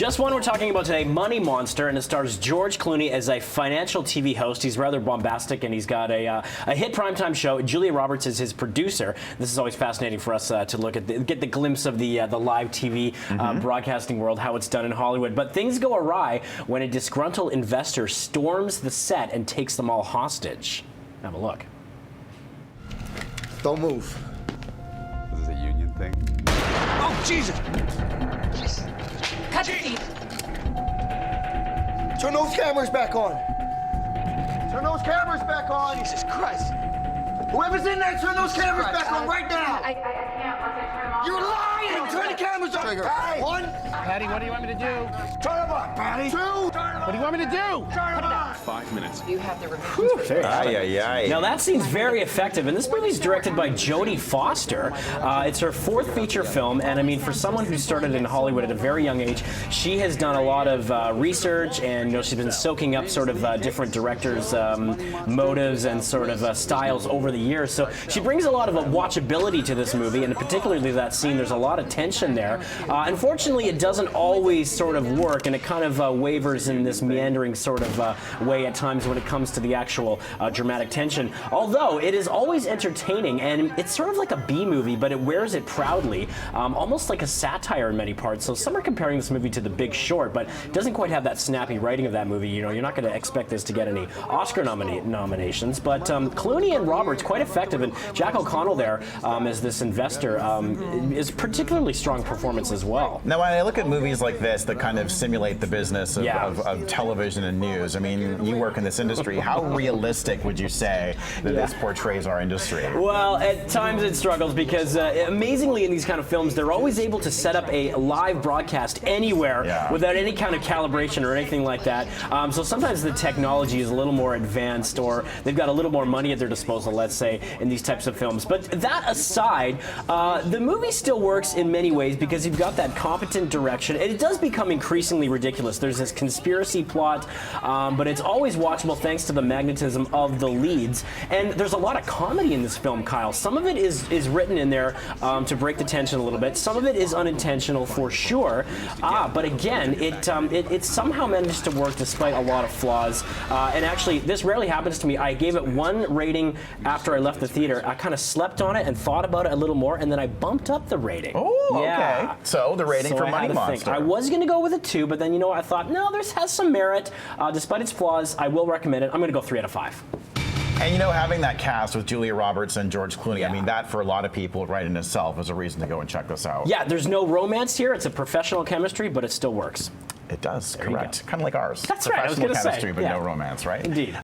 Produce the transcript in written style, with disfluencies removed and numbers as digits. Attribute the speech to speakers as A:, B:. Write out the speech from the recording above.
A: Just one we're talking about today, Money Monster, and it stars George Clooney as a financial TV host. He's rather bombastic, and he's got a hit primetime show. Julia Roberts is his producer. This is always fascinating for us to look at, get the glimpse of the live TV broadcasting world, how it's done in Hollywood. But things go awry when a disgruntled investor storms the set and takes them all hostage. Have a look.
B: Don't move.
C: This is a union thing.
B: Oh, Jesus!
D: Cut the feed.
B: Turn those cameras back on. Turn those cameras back on.
D: Jesus Christ.
B: Whoever's in there, turn those cameras back on right now.
D: I can't once I turn them off.
B: You're lying! Turn the cameras on. Patty. One.
E: Patty, what do you want me to do?
B: Turn them on, Patty. Two.
E: What do you want me to do?
B: Turn them on.
C: 5 minutes.
D: You have the remote.
A: Now that seems very effective, and this movie's directed by Jodie Foster. It's her fourth feature film, and I mean, for someone who started in Hollywood at a very young age, she has done a lot of research, and she's been soaking up sort of different directors' motives and sort of styles over the years. So she brings a lot of watchability to this movie, and particularly that scene. There's a lot of tension there. Unfortunately, it doesn't always sort of work, and it kind of wavers in this meandering sort of way at times when it comes to the actual dramatic tension. Although it is always entertaining, and it's sort of like a B movie, but it wears it proudly, almost like a satire in many parts. So some are comparing this movie to The Big Short, but it doesn't quite have that snappy writing of that movie. You know, you're not going to expect this to get any Oscar nominations, but Clooney and Roberts quite effective, and Jack O'Connell there as this investor is particularly strong performance as well.
F: Now, when I look at movies like this that kind of simulate the business of television and news, I mean, you work in this industry. How realistic would you say that this portrays our industry?
A: Well, at times it struggles because amazingly in these kind of films, they're always able to set up a live broadcast anywhere without any kind of calibration or anything like that. So sometimes the technology is a little more advanced, or they've got a little more money at their disposal, let's say, in these types of films. But that aside, the movie still works in many ways because you've got that competent direction, and it does become increasingly ridiculous. There's this conspiracy plot, but it's always watchable thanks to the magnetism of the leads. And there's a lot of comedy in this film, Kyle. Some of it is written in there to break the tension a little bit. Some of it is unintentional for sure. But again, it somehow managed to work despite a lot of flaws. And actually, this rarely happens to me. I gave it 1 rating after I left the theater. I kind of slept on it and thought about it a little more, and then I bumped up the rating.
F: Oh, okay. So the rating for Money Monster.
A: I was going to go with a 2, but then, you know, I thought, no, this has some merit. Despite its flaws, I will recommend it. I'm going to go 3 out of 5.
F: And you know, having that cast with Julia Roberts and George Clooney, I mean, that for a lot of people right in itself is a reason to go and check this out.
A: Yeah, there's no romance here. It's a professional chemistry, but it still works.
F: It does, correct. Kind of like ours.
A: That's right, I was going to say.
F: Professional chemistry, but no romance, right?
A: Indeed.